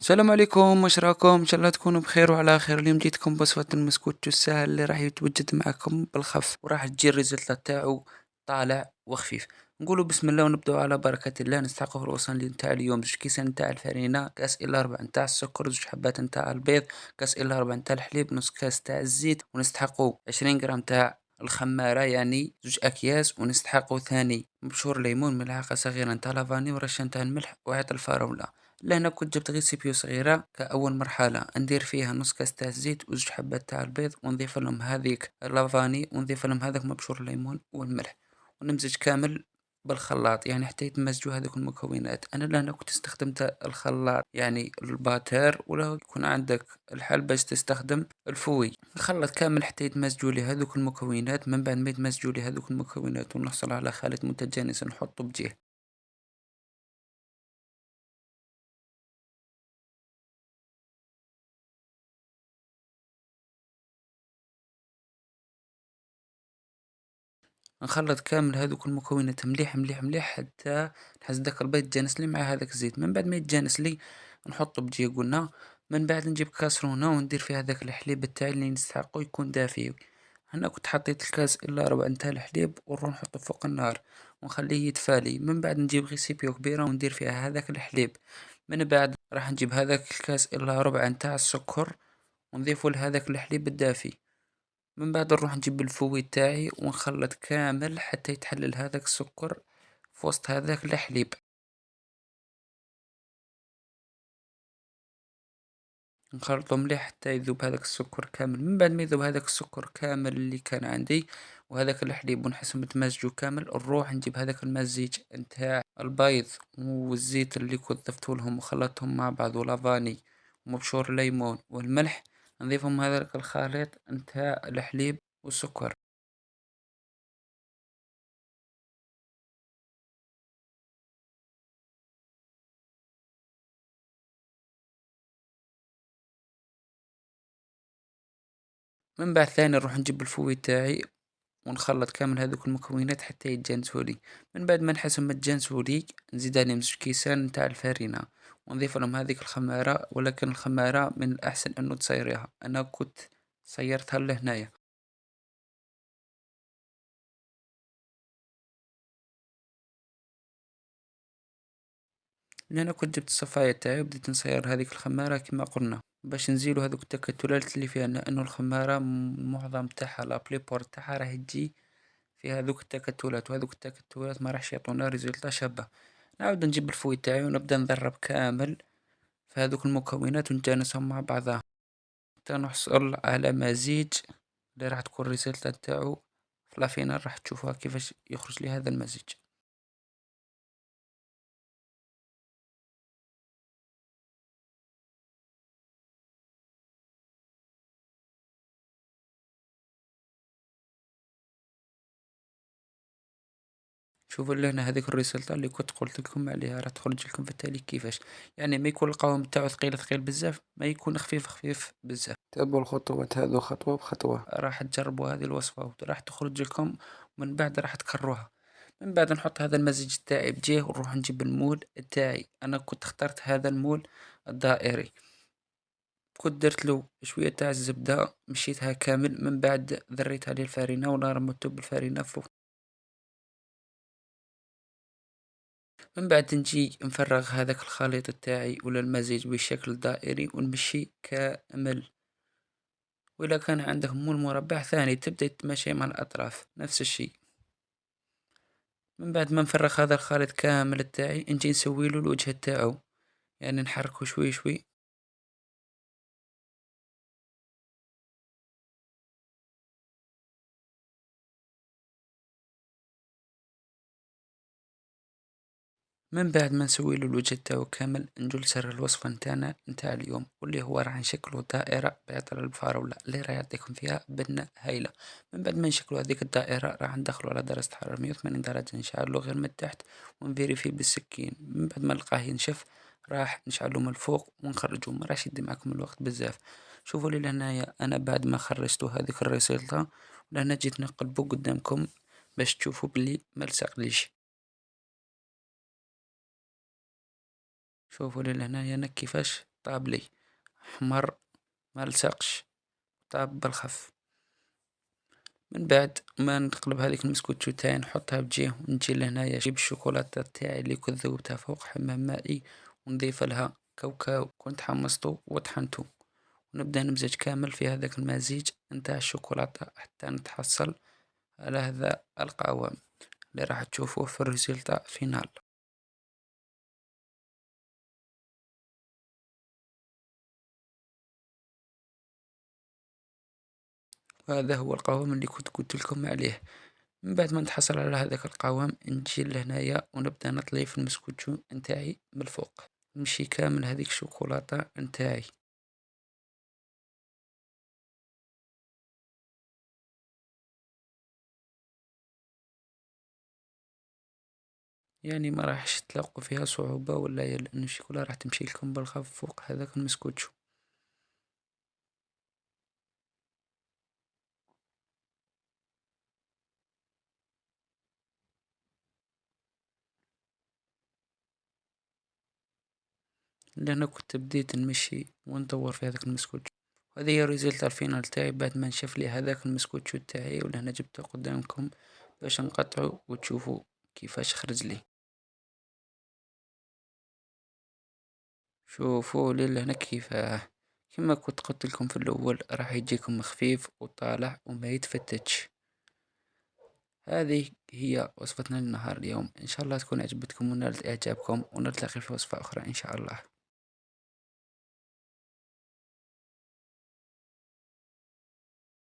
السلام عليكم، واش راكم؟ ان شاء الله تكونوا بخير وعلى خير. اليوم جيتكم بوصفة المسكوتشو الساهل اللي راح يتوجد معكم بالخف، وراح تجي الريزلت تاعو طالع وخفيف. نقولوا بسم الله ونبداو على بركة الله. نستحقوا في الوصفة اللي نتاع اليوم زوج كيسان نتاع الفرينة، كاس الا ربع نتاع السكر، زوج حبات نتاع البيض، كاس الا ربع نتاع الحليب، نص كاس تاع الزيت، ونستحقوا 20 غرام تاع الخمارة يعني زوج أكياس، ونستحقوا ثاني مبشور ليمون، ملعقة صغيرة نتاع لافاني، ورشة نتاع الملح، وعيط الفراولة. لهنا كنت جبت غير سيبيو صغيرة كأول مرحلة ندير فيها نص كاس تاع الزيت وزوج حبات تاع البيض، ونضيف لهم هذيك اللافاني، ونضيف لهم هذاك مبشور الليمون والملح، ونمزج كامل بالخلاط يعني حتى يتمزجوا هذوك المكونات. انا لهنا كنت استخدمت الخلاط يعني الباتر، ولا يكون عندك الحل باش تستخدم الفوي. نخلط كامل حتى يتمزجوا لي هذوك المكونات. من بعد ما يتمزجوا لي هذوك المكونات ونحصل على خليط متجانس نحطه بجيه. نخلط كامل هذوك المكونات مليح مليح مليح حتى نحس داك البيض يتجانس لي مع هذاك الزيت. من بعد ما يتجانس لي نحطه بجي قلنا. من بعد نجيب كاسرونة وندير فيها هذاك الحليب تاعي اللي نستحقو يكون دافي. هنا كنت حطيت الكاس الا ربع نتاع الحليب ونروح نحطه فوق النار ونخليه يتفالي. من بعد نجيب غيسيبيو كبيرة وندير فيها هذاك الحليب. من بعد راح نجيب هذاك الكاس الا ربع نتاع السكر ونضيفه لهذاك الحليب الدافي. من بعد نروح نجيب الفوي تاعي ونخلط كامل حتى يتحلل هذاك السكر في وسط هذاك الحليب. نخلطه مليح حتى يذوب هذاك السكر كامل. من بعد ما يذوب هذاك السكر كامل اللي كان عندي وهذاك الحليب ونحس متمزجو كامل، نروح نجيب هذاك المزيج نتاع البيض والزيت اللي كنت ضفته لهم وخلطتهم مع بعض ولافاني ومبشور الليمون والملح، نضيفهم هذاك الخليط نتاع الحليب والسكر. من بعد ثاني نروح نجيب الفوي تاعي ونخلط كامل هذوك المكونات حتى يتجانسوا لي. من بعد ما نحسهم متجانسوا لي نزيد عليهم زوج كيسان نتاع الفارينة ونضيف لهم هذيك الخمارة، ولكن الخمارة من الأحسن أنه تصيريها. أنا كنت صيرتها لهنايا. لأن أنا كنت جبت الصفاية تاعي وبديت نصير هذيك الخمارة كما قلنا باش نزيلو هذوك التكتلات اللي فيها، لأنه الخمارة معظم تاعها لابليبور تاعها راهي تجي في هذوك التكتلات، وهذوك التكتلات ما راحش يعطونا ريزلتا شابة. نعاود نجيب الفوي تاعي ونبدأ نضرب كامل في هذوك المكونات ونجانسهم مع بعضها حتى نحصل على مزيج اللي راح تكون الريزلت تاعو في لافينال. راح تشوفوها كيفاش يخرج لي هذا المزيج. شوفوا لهنا هذيك الريزلت اللي كنت قلت لكم عليها راح تخرج لكم في التالي كيفاش. يعني ما يكون القوام تاعو ثقيل ثقيل بزاف، ما يكون خفيف خفيف بزاف. تابعوا الخطوات هذو خطوة بخطوة، راح تجربوا هذه الوصفة وراح تخرج لكم. ومن بعد راح تكرروها. من بعد نحط هذا المزيج تاعي بجيه ونروح نجيب المول تاعي. انا كنت اخترت هذا المول الدائري. كنت درت له شوية تاع الزبدة مشيتها كامل. من بعد ذريت عليه الفارينة ولا رميته بالفارينة فوق. من بعد نجي نفرغ هذاك الخليط تاعي ولا المزيج بشكل دائري ونمشي كامل. وإذا كان عندك مول مربع ثاني تبدأ تمشي مع الأطراف نفس الشيء. من بعد ما نفرغ هذا الخليط كامل تاعي نجي نسوي له الوجه تاعو، يعني نحركه شوي شوي. من بعد ما نسوي له الوجه تاعو كامل نجو لسر الوصفة نتاعنا نتاع اليوم، واللي هو راح نشكلو دائرة بعطر الفراولة اللي راح يعطيكم فيها بنة هايلة. من بعد ما نشكلو هذيك الدائرة راح ندخلو على درجة حرارة 180 درجة، نشعلو غير من تحت ونفيريفي بالسكين. من بعد ما نلقاه ينشف راح نشعلو من الفوق ونخرجو. ما راح يدي معكم الوقت بزاف. شوفوا لي لهنايا انا بعد ما خرجتو هذيك الريسلطة لهنا جيت نقلبو قدامكم باش تشوفوا بلي ملصقليش. شوفوا لي لهنايا انا كيفاش طاب لي، أحمر ما لصقش، طاب بالخف. من بعد ما نقلب هذيك المسكوتشو تاعي نحطها بجيه، ونجي لهنايا نجيب الشوكولاتة تاعي اللي كنت ذوبتها فوق حمام مائي، ونضيف لها كاوكاو كنت حمصته وطحنته، ونبدأ نمزج كامل في هذاك المزيج نتاع الشوكولاتة حتى نتحصل على هذا القوام اللي راح تشوفوه في الريزلتا فينال. وهذا هو القوام اللي كنت قلت لكم عليه. من بعد ما نتحصل على هذاك القوام نجي لهنايا ونبدأ نطلي في المسكوتشو نتاعي من الفوق، نمشي كامل هذيك الشوكولاتة نتاعي. يعني ما راحش تلاقوا فيها صعوبة ولا لأن الشوكولا راح تمشي لكم بالخف فوق هذاك المسكوتشو. لأن كنت بديت نمشي وندور في هذاك المسكوتشو. هذه هي الريزلت الفينال تاعي بعد ما نشف لي هذاك المسكوتشو تاعي، ولهنا جبته قدامكم باش نقطعه وتشوفوا كيفاش خرج لي. شوفوا لي لهنا كيفاه، كما كنت قلت لكم في الاول راح يجيكم خفيف وطالع وما يتفتتش. هذه هي وصفتنا للنهار اليوم، ان شاء الله تكون عجبتكم ونالت اعجابكم، ونلتقي في وصفة اخرى ان شاء الله.